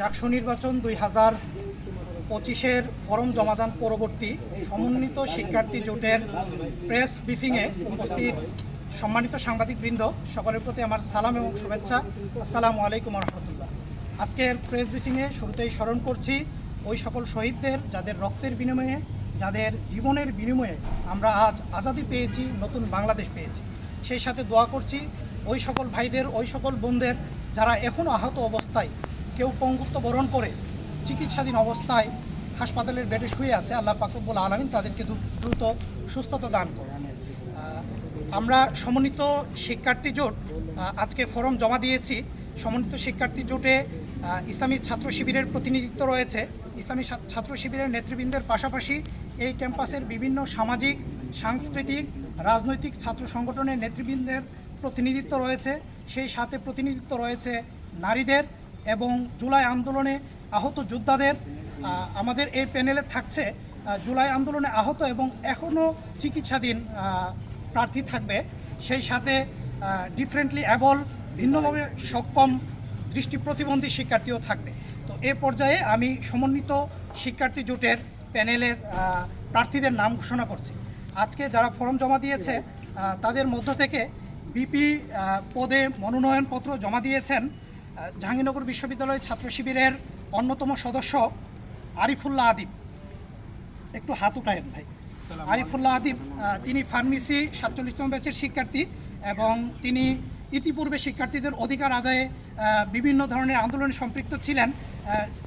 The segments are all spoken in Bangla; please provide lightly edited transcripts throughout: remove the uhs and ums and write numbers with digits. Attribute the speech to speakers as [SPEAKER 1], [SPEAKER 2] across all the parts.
[SPEAKER 1] ডাকসু নির্বাচন 2025-এর ফরম জমাদান পরবর্তী সমন্বিত শিক্ষার্থী জোটের প্রেস ব্রিফিংয়ে উপস্থিত সম্মানিত সাংবাদিকবৃন্দ, সকলের প্রতি আমার সালাম এবং শুভেচ্ছা। আসসালামু আলাইকুম রহমতুল্লাহ। আজকের প্রেস ব্রিফিংয়ে শুরুতেই স্মরণ করছি ওই সকল শহীদদের, যাদের রক্তের বিনিময়ে, যাদের জীবনের বিনিময়ে আমরা আজ আজাদি পেয়েছি, নতুন বাংলাদেশ পেয়েছি। সেই সাথে দোয়া করছি ওই সকল ভাইদের, ওই সকল বোনদের যারা এখনও আহত অবস্থায়, কেউ পঙ্গুত্ব বরণ করে চিকিৎসাধীন অবস্থায় হাসপাতালের বেডে শুয়ে আছে, আল্লাহ পাক রব্বুল আলামিন তাদেরকে দ্রুত সুস্থতা দান করুন। আমরা সমন্বিত শিক্ষার্থী জোট আজকে ফরম জমা দিয়েছি। সমন্বিত শিক্ষার্থী জোটে ইসলামী ছাত্র শিবিরের প্রতিনিধিত্ব রয়েছে। ইসলামী ছাত্র শিবিরের নেতৃবৃন্দের পাশাপাশি এই ক্যাম্পাসের বিভিন্ন সামাজিক, সাংস্কৃতিক, রাজনৈতিক ছাত্র সংগঠনের নেতৃবৃন্দের প্রতিনিধিত্ব রয়েছে। সেই সাথে প্রতিনিধিত্ব রয়েছে নারীদের এবং জুলাই আন্দোলনে আহত যোদ্ধাদের। আমাদের এই প্যানেলে থাকছে জুলাই আন্দোলনে আহত এবং এখনও চিকিৎসাধীন প্রার্থী থাকবে। সেই সাথে ডিফারেন্টলি অ্যাবল, ভিন্নভাবে সক্ষম দৃষ্টি প্রতিবন্ধী শিক্ষার্থীও থাকবে। তো এ পর্যায়ে আমি সমন্বিত শিক্ষার্থী জোটের প্যানেলের প্রার্থীদের নাম ঘোষণা করছি। আজকে যারা ফর্ম জমা দিয়েছে তাদের মধ্য থেকে বিপি পদে মনোনয়নপত্র জমা দিয়েছেন জাহাঙ্গীরনগর বিশ্ববিদ্যালয় ছাত্র শিবিরের অন্যতম সদস্য আরিফুল্লাহ আদিব। একটু হাত উঠায়েন ভাই। আরিফুল্লাহ আদিব, তিনি ফার্মেসি 47তম ব্যাচের শিক্ষার্থী এবং তিনি ইতিপূর্বে শিক্ষার্থীদের অধিকার আদায়ে বিভিন্ন ধরনের আন্দোলনে সম্পৃক্ত ছিলেন।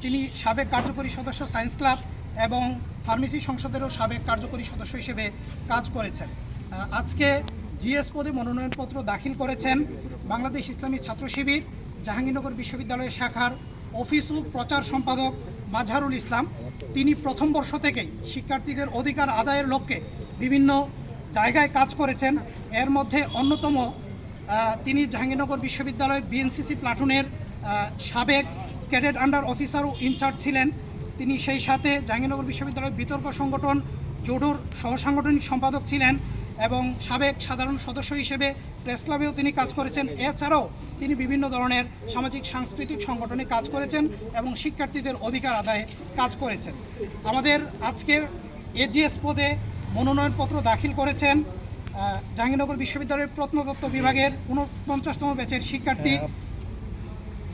[SPEAKER 1] তিনি সাবেক কার্যকরী সদস্য সায়েন্স ক্লাব এবং ফার্মেসি সংসদেরও সাবেক কার্যকরী সদস্য হিসেবে কাজ করেছেন। আজকে জিএস পদে মনোনয়নপত্র দাখিল করেছেন বাংলাদেশ ইসলামী ছাত্র শিবির জাহাঙ্গীরনগর বিশ্ববিদ্যালয় শাখার অফিস ও প্রচার সম্পাদক মাজহারুল ইসলাম। তিনি প্রথম বর্ষ থেকেই শিক্ষার্থীদের অধিকার আদায়ের লক্ষ্যে বিভিন্ন জায়গায় কাজ করেছেন। এর মধ্যে অন্যতম তিনি জাহাঙ্গীরনগর বিশ্ববিদ্যালয় বিএনসিসি প্লাটুনের সাবেক ক্যাডেট আন্ডার অফিসার ও ইনচার্জ ছিলেন। তিনি সেই সাথে জাহাঙ্গীরনগর বিশ্ববিদ্যালয় বিতর্ক সংগঠন জোডোর সহসাংগঠনিক সম্পাদক ছিলেন এবং সাবেক সাধারণ সদস্য হিসেবে প্রেস ক্লাবেও তিনি কাজ করেছেন। এছাড়াও তিনি বিভিন্ন ধরনের সামাজিক সাংস্কৃতিক সংগঠনে কাজ করেছেন এবং শিক্ষার্থীদের অধিকার আদায়ে কাজ করেছেন। আমাদের আজকের এজিএস পদে মনোনয়নপত্র দাখিল করেছেন জাহাঙ্গীরনগর বিশ্ববিদ্যালয়ের প্রত্নতত্ত্ব বিভাগের 49তম ব্যাচের শিক্ষার্থী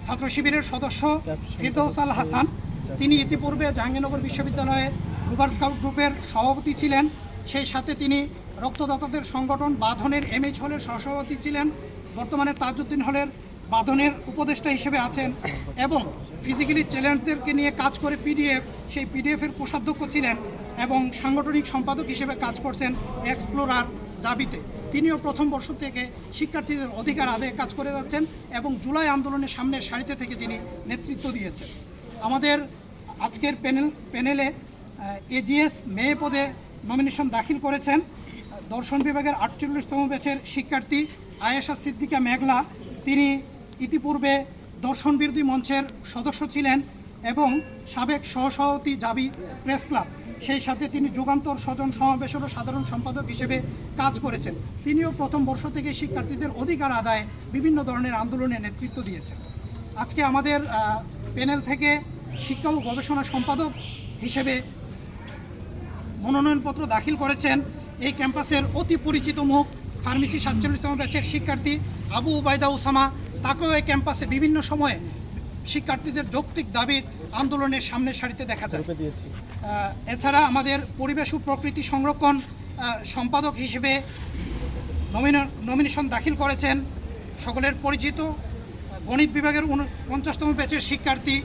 [SPEAKER 1] ছাত্র শিবিরের সদস্য ফিরদৌস আল হাসান। তিনি ইতিপূর্বে জাহাঙ্গীরনগর বিশ্ববিদ্যালয়ের রুবার স্কাউট গ্রুপের সভাপতি ছিলেন। সেই সাথে তিনি রক্তদাতাদের সংগঠন বাঁধনের এমএইচ হলের সহসভাপতি ছিলেন। বর্তমানে তাজউদ্দিন হলের বাঁধনের উপদেষ্টা হিসেবে আছেন এবং ফিজিক্যালি চ্যালেঞ্জদেরকে নিয়ে কাজ করে সেই পিডিএফের কোষাধ্যক্ষ ছিলেন এবং সাংগঠনিক সম্পাদক হিসেবে কাজ করছেন এক্সপ্লোরার জাবিতে। তিনিও প্রথম বর্ষ থেকে শিক্ষার্থীদের অধিকার আদায়ে কাজ করে যাচ্ছেন এবং জুলাই আন্দোলনের সামনের সারিতে থেকে তিনি নেতৃত্ব দিয়েছেন। আমাদের আজকের প্যানেলে এজিএস মেয়ে পদে নমিনেশন দাখিল করেছেন দর্শন বিভাগের 48তম ব্যাচের শিক্ষার্থী আয়েশা সিদ্দিকা মেঘলা। তিনি ইতিপূর্বে দর্শন বিরোধী মঞ্চের সদস্য ছিলেন এবং সাবেক সহসভাপতি জাবি প্রেস ক্লাব। সেই সাথে তিনি যুগান্তর স্বজন সমাবেশেরও সাধারণ সম্পাদক হিসেবে কাজ করেছেন। তিনিও প্রথম বর্ষ থেকে শিক্ষার্থীদের অধিকার আদায়ে বিভিন্ন ধরনের আন্দোলনে নেতৃত্ব দিয়েছেন। আজকে আমাদের প্যানেল থেকে শিক্ষা ও গবেষণা সম্পাদক হিসেবে মনোনয়নপত্র দাখিল করেছেন এই ক্যাম্পাসের অতি পরিচিত মুখ ফার্মেসি 47তম ব্যাচের শিক্ষার্থী আবু উবাইদা উসামা। তাকেও এই ক্যাম্পাসে বিভিন্ন সময়ে শিক্ষার্থীদের যৌক্তিক দাবির আন্দোলনের সামনে সারিতে দেখা যায়। এছাড়া আমাদের পরিবেশ ও প্রকৃতি সংরক্ষণ সম্পাদক হিসেবে নমিনেশন দাখিল করেছেন সকলের পরিচিত গণিত বিভাগের 49তম ব্যাচের শিক্ষার্থী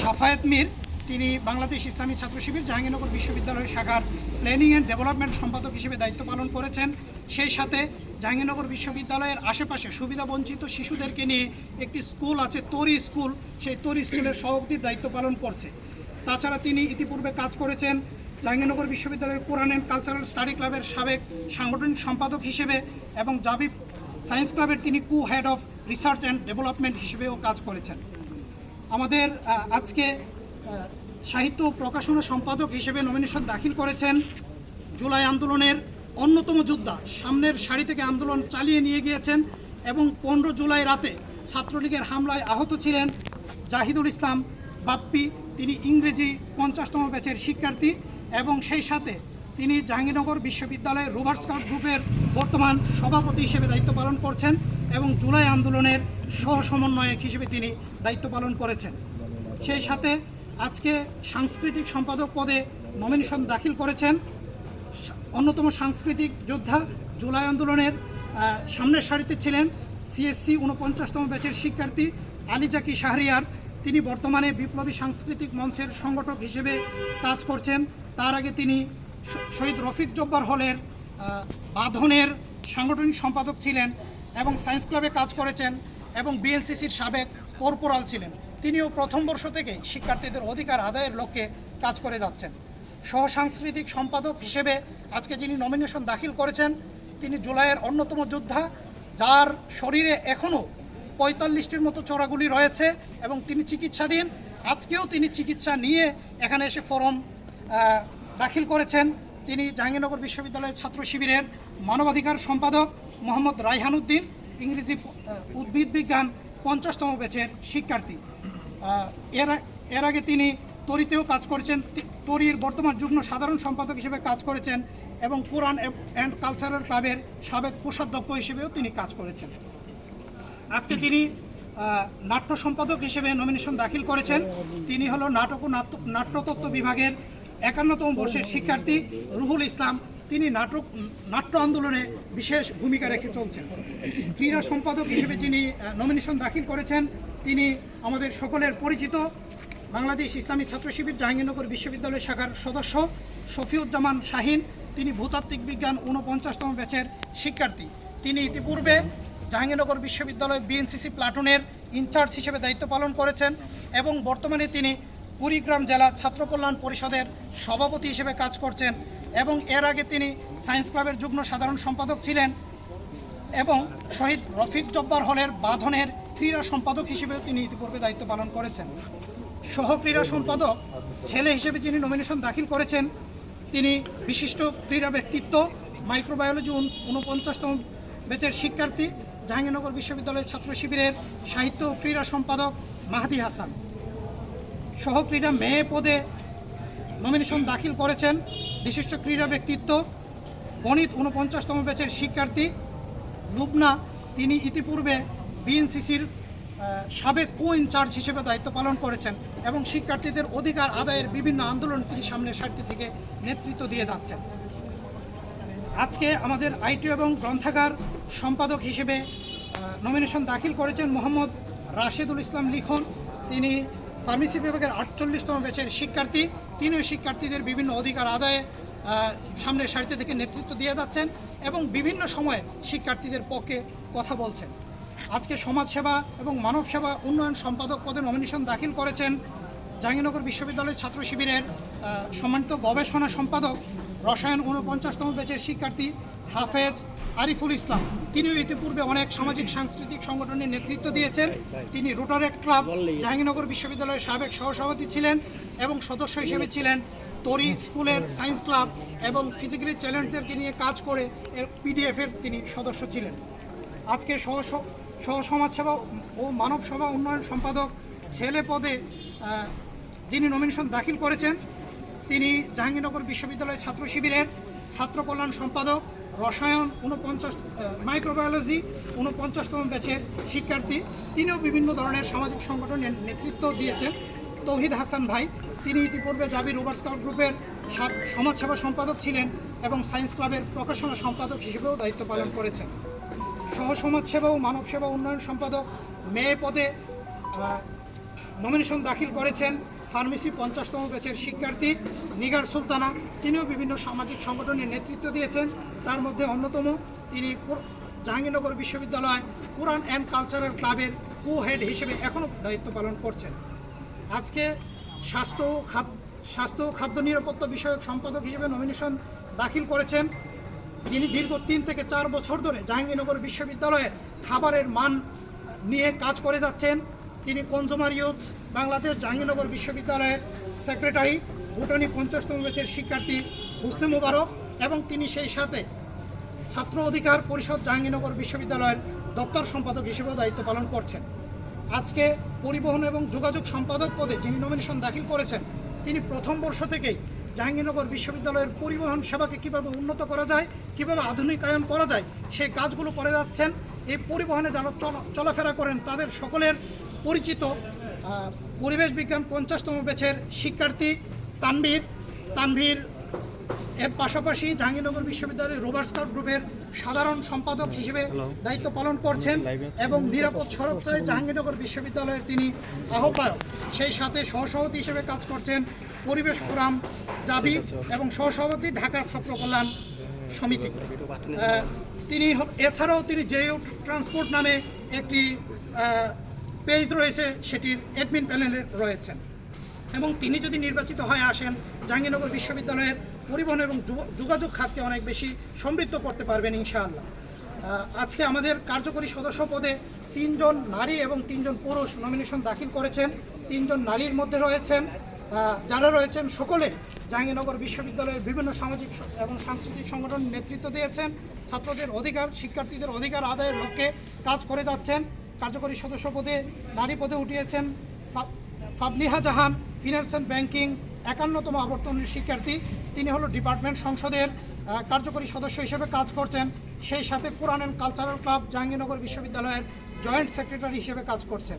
[SPEAKER 1] সাফায়েত মীর। তিনি বাংলাদেশ ইসলামী ছাত্র শিবির জাহাঙ্গীরনগর বিশ্ববিদ্যালয় শাখার প্ল্যানিং অ্যান্ড ডেভেলপমেন্ট সম্পাদক হিসেবে দায়িত্ব পালন করেছেন। সেই সাথে জাহাঙ্গীরনগর বিশ্ববিদ্যালয়ের আশেপাশে সুবিধাবঞ্চিত শিশুদেরকে নিয়ে একটি স্কুল আছে, তরি স্কুল, সেই তরি স্কুলের সভাপতির দায়িত্ব পালন করছে। তাছাড়া তিনি ইতিপূর্বে কাজ করেছেন জাহাঙ্গীরনগর বিশ্ববিদ্যালয়ের কোরআন অ্যান্ড কালচারাল স্টাডি ক্লাবের সাবেক সাংগঠনিক সম্পাদক হিসেবে এবং জাবি সায়েন্স ক্লাবের তিনি head of research and development হিসেবেও কাজ করেছেন। আমাদের আজকে সাহিত্য প্রকাশনা সম্পাদক হিসেবে নমিনেশন দাখিল করেছেন জুলাই আন্দোলনের অন্যতম যোদ্ধা, সামনের সারি থেকে আন্দোলন চালিয়ে নিয়ে গিয়েছেন এবং 15 জুলাই রাতে ছাত্রলীগের হামলায় আহত ছিলেন জাহিদুল ইসলাম বাপ্পি, তিনি ইংরেজি 50তম ব্যাচের শিক্ষার্থী এবং সেই সাথে তিনি জাহাঙ্গীরনগর বিশ্ববিদ্যালয়ের রোভার স্কাউট গ্রুপের বর্তমান সভাপতি হিসেবে দায়িত্ব পালন করছেন এবং জুলাই আন্দোলনের সহ সমন্বয়ক হিসেবে তিনি দায়িত্ব পালন করেছেন। সেই সাথে আজকে সাংস্কৃতিক সম্পাদক পদে নমিনেশন দাখিল করেছেন অন্যতম সাংস্কৃতিক যোদ্ধা, জুলাই আন্দোলনের সামনের সারিতে ছিলেন সিএসসি 49তম ব্যাচের শিক্ষার্থী আলী জাকি শাহরিয়ার। তিনি বর্তমানে বিপ্লবী সাংস্কৃতিক মঞ্চের সংগঠক হিসেবে কাজ করছেন। তার আগে তিনি শহীদ রফিক জব্বার হলের বাঁধনের সাংগঠনিক সম্পাদক ছিলেন এবং সায়েন্স ক্লাবে কাজ করেছেন এবং বিএনসিসির সাবেক কর্পোরাল ছিলেন। তিনিও প্রথম বর্ষ থেকে শিক্ষার্থীদের অধিকার আদায়ের লক্ষ্যে কাজ করে যাচ্ছেন। সহ সাংস্কৃতিক সম্পাদক হিসেবে আজকে যিনি নমিনেশন দাখিল করেছেন তিনি জুলাইয়ের অন্যতম যোদ্ধা, যার শরীরে এখনও 45টির মতো চড়াগুলি রয়েছে এবং তিনি চিকিৎসাধীন। আজকেও তিনি চিকিৎসা নিয়ে এখানে এসে ফরম দাখিল করেছেন। তিনি জাহাঙ্গীরনগর বিশ্ববিদ্যালয়ের ছাত্র শিবিরের মানবাধিকার সম্পাদক মোহাম্মদ রায়হান উদ্দিন, ইংরেজি উদ্ভিদ বিজ্ঞান 50তম ব্যাচের শিক্ষার্থী। এর আগে তিনি তরিতেও কাজ করেছেন, তরির বর্তমান যুগ্ম সাধারণ সম্পাদক হিসেবে কাজ করেছেন এবং কোরআন অ্যান্ড কালচারাল ক্লাবের সাবেক কোষাধ্যক্ষ হিসেবেও তিনি কাজ করেছেন। আজকে যিনি নাট্য সম্পাদক হিসেবে নমিনেশন দাখিল করেছেন তিনি হলো নাটক ও নাট্যতত্ত্ব বিভাগের 51তম বর্ষের শিক্ষার্থী রুহুল ইসলাম। তিনি নাট্য আন্দোলনে বিশেষ ভূমিকা রেখে চলছেন। ক্রীড়া সম্পাদক হিসেবে যিনি নমিনেশন দাখিল করেছেন তিনি আমাদের সকলের পরিচিত বাংলাদেশ ইসলামী ছাত্র শিবির জাহাঙ্গীরনগর বিশ্ববিদ্যালয় শাখার সদস্য শফিউজ্জামান শাহিন। তিনি ভূতাত্ত্বিক বিজ্ঞান 49তম ব্যাচের শিক্ষার্থী। তিনি ইতিপূর্বে জাহাঙ্গীরনগর বিশ্ববিদ্যালয় বিএনসিসি প্লাটুনের ইনচার্জ হিসেবে দায়িত্ব পালন করেছেন এবং বর্তমানে তিনি কুড়িগ্রাম জেলা ছাত্র কল্যাণ পরিষদের সভাপতি হিসেবে কাজ করছেন এবং এর আগে তিনি সায়েন্স ক্লাবের যুগ্ম সাধারণ সম্পাদক ছিলেন এবং শহীদ রফিক জব্বার হলের বাঁধনের ক্রীড়া সম্পাদক হিসেবেও তিনি ইতিপূর্বে দায়িত্ব পালন করেছেন। সহ ক্রীড়া সম্পাদক ছেলে হিসেবে যিনি নমিনেশন দাখিল করেছেন তিনি বিশিষ্ট ক্রীড়া ব্যক্তিত্ব, মাইক্রোবায়োলজি 49তম ব্যাচের শিক্ষার্থী, জাহাঙ্গীরনগর বিশ্ববিদ্যালয়ের ছাত্র শিবিরের সাহিত্য ও ক্রীড়া সম্পাদক মাহাদি হাসান। সহ ক্রীড়া মেয়ে পদে নমিনেশন দাখিল করেছেন বিশিষ্ট ক্রীড়া ব্যক্তিত্ব, গণিত 49তম ব্যাচের শিক্ষার্থী লুবনা। তিনি ইতিপূর্বে বিএনসিসির সাবেক কো ইনচার্জ হিসেবে দায়িত্ব পালন করেছেন এবং শিক্ষার্থীদের অধিকার আদায়ের বিভিন্ন আন্দোলন তিনি সামনের সারিতে থেকে নেতৃত্ব দিয়ে যাচ্ছেন। আজকে আমাদের আইটি এবং গ্রন্থাগার সম্পাদক হিসেবে নমিনেশন দাখিল করেছেন মোহাম্মদ রাশেদুল ইসলাম লিখন। তিনি ফার্মেসি বিভাগের 48তম ব্যাচের শিক্ষার্থী। তিনিও শিক্ষার্থীদের বিভিন্ন অধিকার আদায়ে সামনের সারিতে থেকে নেতৃত্ব দিয়ে যাচ্ছেন এবং বিভিন্ন সময়ে শিক্ষার্থীদের পক্ষে কথা বলছেন। আজকে সমাজসেবা এবং মানব সেবা উন্নয়ন সম্পাদক পদে নমিনেশন দাখিল করেছেন জাহাঙ্গীরনগর বিশ্ববিদ্যালয়ের ছাত্র শিবিরের সম্মানিত গবেষণা সম্পাদক, রসায়ন 49তম ব্যাচের শিক্ষার্থী হাফেজ আরিফুল ইসলাম। তিনিও ইতিপূর্বে অনেক সামাজিক সাংস্কৃতিক সংগঠনের নেতৃত্ব দিয়েছেন। তিনি রোটারেক্ট ক্লাব জাহাঙ্গীরনগর বিশ্ববিদ্যালয়ের সাবেক সহসভাপতি ছিলেন এবং সদস্য হিসেবে ছিলেন তরি স্কুলের সায়েন্স ক্লাব এবং ফিজিক্যালি চ্যালেঞ্জদেরকে নিয়ে কাজ করে এর পিডিএফের তিনি সদস্য ছিলেন। আজকে সহ সমাজসেবা ও মানব সেবা উন্নয়ন সম্পাদক ছেলে পদে যিনি নমিনেশন দাখিল করেছেন তিনি জাহাঙ্গীরনগর বিশ্ববিদ্যালয়ের ছাত্র শিবিরের ছাত্র কল্যাণ সম্পাদক, রসায়ন 49 মাইক্রোবায়োলজি 49তম ব্যাচের শিক্ষার্থী। তিনিও বিভিন্ন ধরনের সামাজিক সংগঠনের নেতৃত্ব দিয়েছেন। তৌহিদ হাসান ভাই, তিনি ইতিপূর্বে জাবি রোভার স্কাউট গ্রুপের সমাজসেবা সম্পাদক ছিলেন এবং সায়েন্স ক্লাবের প্রকাশনা সম্পাদক হিসেবেও দায়িত্ব পালন করেছেন। সহ সমাজসেবা ও মানব সেবা উন্নয়ন সম্পাদক মেয়ে পদে নমিনেশন দাখিল করেছেন ফার্মেসি 50তম ব্যাচের শিক্ষার্থী নিগার সুলতানা। তিনিও বিভিন্ন সামাজিক সংগঠনের নেতৃত্ব দিয়েছেন। তার মধ্যে অন্যতম তিনি জাহাঙ্গীরনগর বিশ্ববিদ্যালয় কোরআন অ্যান্ড কালচারাল ক্লাবের কো হেড হিসেবে এখনও দায়িত্ব পালন করছেন। আজকে স্বাস্থ্য ও খাদ্য নিরাপত্তা বিষয়ক সম্পাদক হিসেবে নমিনেশন দাখিল করেছেন যিনি দীর্ঘ 3 থেকে 4 বছর ধরে জাহাঙ্গীরনগর বিশ্ববিদ্যালয়ের খাবারের মান নিয়ে কাজ করে যাচ্ছেন। তিনি কনজুমার ইউথ বাংলাদেশ জাহাঙ্গীরনগর বিশ্ববিদ্যালয়ের সেক্রেটারি, ভুটানি 50তম ব্যাচের শিক্ষার্থী হুসনে মুবারক এবং তিনি সেই সাথে ছাত্র অধিকার পরিষদ জাহাঙ্গীরনগর বিশ্ববিদ্যালয়ের দপ্তর সম্পাদক হিসেবেও দায়িত্ব পালন করছেন। আজকে পরিবহন এবং যোগাযোগ সম্পাদক পদে যিনি নমিনেশন দাখিল করেছেন, তিনি প্রথম বর্ষ থেকেই জাহাঙ্গীরনগর বিশ্ববিদ্যালয়ের পরিবহন সেবাকে কীভাবে উন্নত করা যায়, কীভাবে আধুনিকায়ন করা যায়, সেই কাজগুলো করে যাচ্ছেন। এই পরিবহনে যারা চলাফেরা করেন তাদের সকলের পরিচিত পরিবেশ বিজ্ঞান 50তম ব্যাচের শিক্ষার্থী তানভীর এর পাশাপাশি জাহাঙ্গীরনগর বিশ্ববিদ্যালয়ের রোভার স্কাউট গ্রুপের সাধারণ সম্পাদক হিসেবে দায়িত্ব পালন করছেন এবং নিরাপদ সড়ক চাই জাহাঙ্গীরনগর বিশ্ববিদ্যালয়ের তিনি আহ্বায়ক। সেই সাথে সহসভাপতি হিসেবে কাজ করছেন পরিবেশ ফোরাম জাবি এবং সহসভাপতি ঢাকা ছাত্র কল্যাণ সমিতি। এছাড়াও তিনি জেইউ ট্রান্সপোর্ট নামে একটি পেজ রয়েছে, সেটির অ্যাডমিন প্যানেলে রয়েছেন এবং তিনি যদি নির্বাচিত হয়ে আসেন জাহাঙ্গীরনগর বিশ্ববিদ্যালয়ের পরিবহন এবং যোগাযোগ খাতকে অনেক বেশি সমৃদ্ধ করতে পারবেন ইনশাআল্লাহ। আজকে আমাদের কার্যকরী সদস্য পদে 3 জন নারী এবং 3 জন পুরুষ নমিনেশন দাখিল করেছেন। 3 জন নারীর মধ্যে রয়েছেন যারা রয়েছেন সকলে জাহাঙ্গীরনগর বিশ্ববিদ্যালয়ের বিভিন্ন সামাজিক এবং সাংস্কৃতিক সংগঠন নেতৃত্ব দিয়েছেন, ছাত্রদের অধিকার, শিক্ষার্থীদের অধিকার আদায়ের লক্ষ্যে কাজ করে যাচ্ছেন। কার্যকরী সদস্য পদে নারী পদে উঠিয়েছেন ফাবলিহা জাহান, ফিনান্স অ্যান্ড ব্যাংকিং 51তম আবর্তনের শিক্ষার্থী। তিনি হলো ডিপার্টমেন্ট সংসদের কার্যকরী সদস্য হিসেবে কাজ করছেন। সেই সাথে কোরআন অ্যান্ড কালচারাল ক্লাব জাহাঙ্গীরনগর বিশ্ববিদ্যালয়ের জয়েন্ট সেক্রেটারি হিসেবে কাজ করছেন,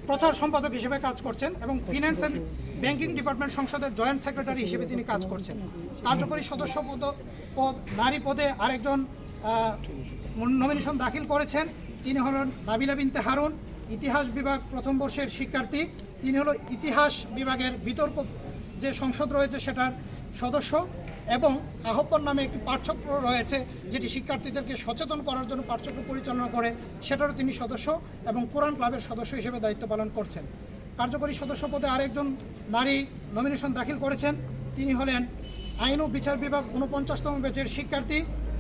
[SPEAKER 1] প্রচার সম্পাদক হিসেবে কাজ করছেন এবং ফিনান্স অ্যান্ড ব্যাংকিং ডিপার্টমেন্ট সংসদের জয়েন্ট সেক্রেটারি হিসেবে তিনি কাজ করছেন। কার্যকরী সদস্য পদ নারী পদে আরেকজন নমিনেশন দাখিল করেছেন। তিনি হলেন নাবিলা বিনতে হারুন, ইতিহাস বিভাগ প্রথম বর্ষের শিক্ষার্থী। তিনি হলো ইতিহাস বিভাগের বিতর্ক যে সংসদ রয়েছে সেটার সদস্য এবং আহ্বান নামে একটি পাঠচক্র রয়েছে যেটি শিক্ষার্থীদেরকে সচেতন করার জন্য পাঠচক্র পরিচালনা করে, সেটারও তিনি সদস্য এবং কোরআন ক্লাবের সদস্য হিসেবে দায়িত্ব পালন করছেন। কার্যকরী সদস্য পদে আরেকজন নারী নমিনেশন দাখিল করেছেন। তিনি হলেন আইন ও বিচার বিভাগ 49তম ব্যাচের শিক্ষার্থী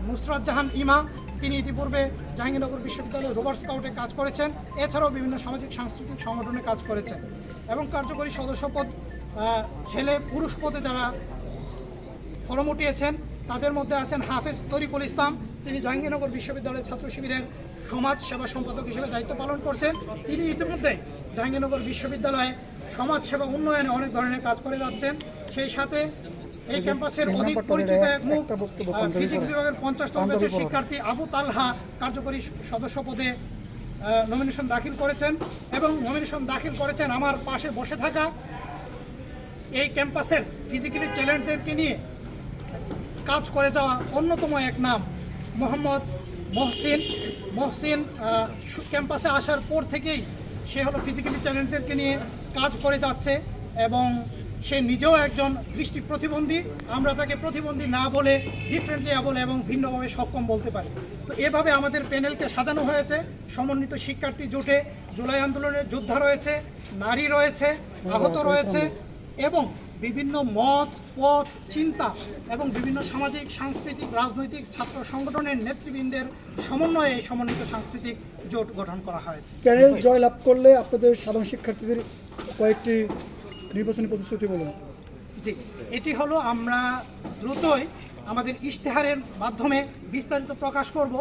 [SPEAKER 1] নুসরাত জাহান ইমা। তিনি ইতিপূর্বে জাহাঙ্গীরনগর বিশ্ববিদ্যালয়ের রোভার স্কাউটে কাজ করেছেন, এছাড়াও বিভিন্ন সামাজিক সাংস্কৃতিক সংগঠনে কাজ করেছেন। এবং কার্যকরী সদস্য পদ ছেলে পুরুষ পদে যারা ফরম উঠিয়েছেন তাদের মধ্যে আছেন হাফেজ তরিকুল ইসলাম। তিনি জাহাঙ্গীরনগর বিশ্ববিদ্যালয়ের ছাত্র শিবিরের সমাজ সেবা সম্পাদক হিসেবে দায়িত্ব পালন করছেন। তিনি ইতিমধ্যেই জাহাঙ্গীরনগর বিশ্ববিদ্যালয়ে সমাজ সেবা উন্নয়নে অনেক ধরনের কাজ করে যাচ্ছেন। সেই সাথে এই ক্যাম্পাসের অধিক পরিচিত এক মুখ ফিজিক্স বিভাগের 50তম ব্যাচের শিক্ষার্থী আবু তালহা কার্যকরী সদস্য পদে নমিনেশন দাখিল করেছেন এবং নমিনেশন দাখিল করেছেন আমার পাশে বসে থাকা এই ক্যাম্পাসের ফিজিক্যালি ট্যালেন্টদেরকে নিয়ে কাজ করে যাওয়া অন্যতম এক নাম মোহাম্মদ মহসিন। ক্যাম্পাসে আসার পর থেকেই সে হলো ফিজিক্যালি ট্যালেন্টদেরকে নিয়ে কাজ করে যাচ্ছে এবং সে নিজেও একজন দৃষ্টি প্রতিবন্ধী। আমরা তাকে প্রতিবন্ধী না বলে ডিফারেন্টলি এবল এবং ভিন্নভাবে সক্ষম বলতে পারি। তো এভাবে আমাদের প্যানেলকে সাজানো হয়েছে। সমন্বিত শিক্ষার্থী জোটে জুলাই আন্দোলনের যোদ্ধা রয়েছে, নারী রয়েছে, আহত রয়েছে এবং বিভিন্ন মত পথ চিন্তা এবং বিভিন্ন সামাজিক সাংস্কৃতিক রাজনৈতিক ছাত্র সংগঠনের নেতৃবৃন্দের সমন্বয়ে এই সমন্বিত সাংস্কৃতিক জোট গঠন করা হয়েছে।
[SPEAKER 2] প্যানেল জয়লাভ করলে আপনাদের সাধারণ শিক্ষার্থীদের কয়েকটি নির্বাচনী প্রতিশ্রুতি বলুন।
[SPEAKER 1] জি, এটি হলো আমরা দ্রুতই আমাদের ইশতেহারের মাধ্যমে বিস্তারিত প্রকাশ করব।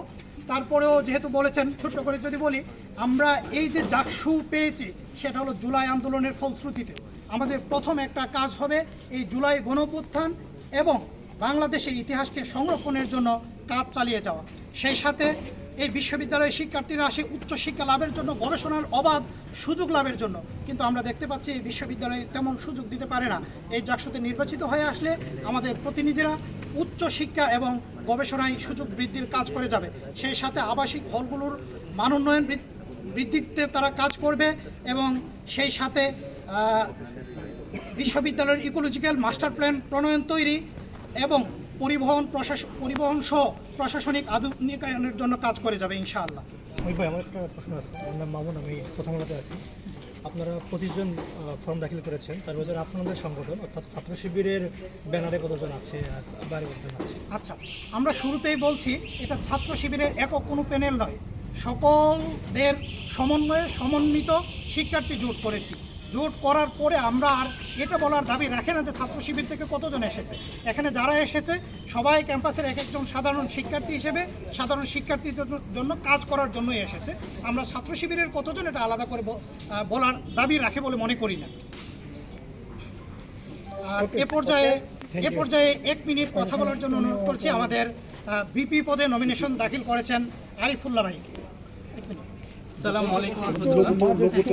[SPEAKER 1] তারপরেও যেহেতু বলেছেন, ছোট্ট করে যদি বলি, আমরা এই যে জাকসু পেয়েছি সেটা হলো জুলাই আন্দোলনের ফলশ্রুতিতে। আমাদের প্রথম একটা কাজ হবে এই জুলাই গণঅভ্যুত্থান এবং বাংলাদেশের ইতিহাসকে সংরক্ষণের জন্য কাজ চালিয়ে যাওয়া। সেই সাথে এই বিশ্ববিদ্যালয়ের শিক্ষার্থীরা আসে উচ্চশিক্ষা লাভের জন্য, গবেষণার অবাধ সুযোগ লাভের জন্য, কিন্তু আমরা দেখতে পাচ্ছি এই বিশ্ববিদ্যালয়ে তেমন সুযোগ দিতে পারে না। এই জাকসুতে নির্বাচিত হয়ে আসলে আমাদের প্রতিনিধিরা উচ্চশিক্ষা এবং গবেষণায় সুযোগ বৃদ্ধির কাজ করে যাবে। সেই সাথে আবাসিক হলগুলোর মান উন্নয়ন বৃদ্ধিতে তারা কাজ করবে এবং সেই সাথে বিশ্ববিদ্যালয়ের ইকোলজিক্যাল মাস্টার প্ল্যান প্রণয়ন তৈরি এবং পরিবহন সহ প্রশাসনিক আধুনিকায়নের জন্য কাজ করে যাবে ইনশাআল্লাহ।
[SPEAKER 3] ভাই, আমার একটা প্রশ্ন আছে। আমার নাম মামুন, আমি প্রথম আলোতে আছি। আপনারা 25জন ফর্ম দাখিল করেছেন, তার মধ্যে আপনাদের সংগঠন অর্থাৎ ছাত্র শিবিরের ব্যানারে কতজন আছে আর বাইরে কতজন আছে?
[SPEAKER 1] আচ্ছা, আমরা শুরুতেই বলছি এটা ছাত্র শিবিরের একক কোনো প্যানেল নয়, সকলদের সমন্বয়ে সমন্বিত শিক্ষার্থী জোট করেছি। জোট করার পরে আমরা আর এটা বলার দাবি রাখে না যে ছাত্র শিবির থেকে কতজন এসেছে। এখানে যারা এসেছে সবাই ক্যাম্পাসের এক একজন সাধারণ শিক্ষার্থী হিসেবে সাধারণ শিক্ষার্থীদের জন্য কাজ করার জন্যই এসেছে। আমরা ছাত্র শিবিরের কতজন এটা আলাদা করে বলার দাবি রাখে বলে মনে করি না। আর এ পর্যায়ে 1 মিনিট কথা বলার জন্য অনুরোধ করছি আমাদের ভিপি পদে নমিনেশন দাখিল করেছেন আরিফুল্লাহ ভাইকে। 1 মিনিট।
[SPEAKER 4] আসসালামু আলাইকুম রহমতুল্লাহ।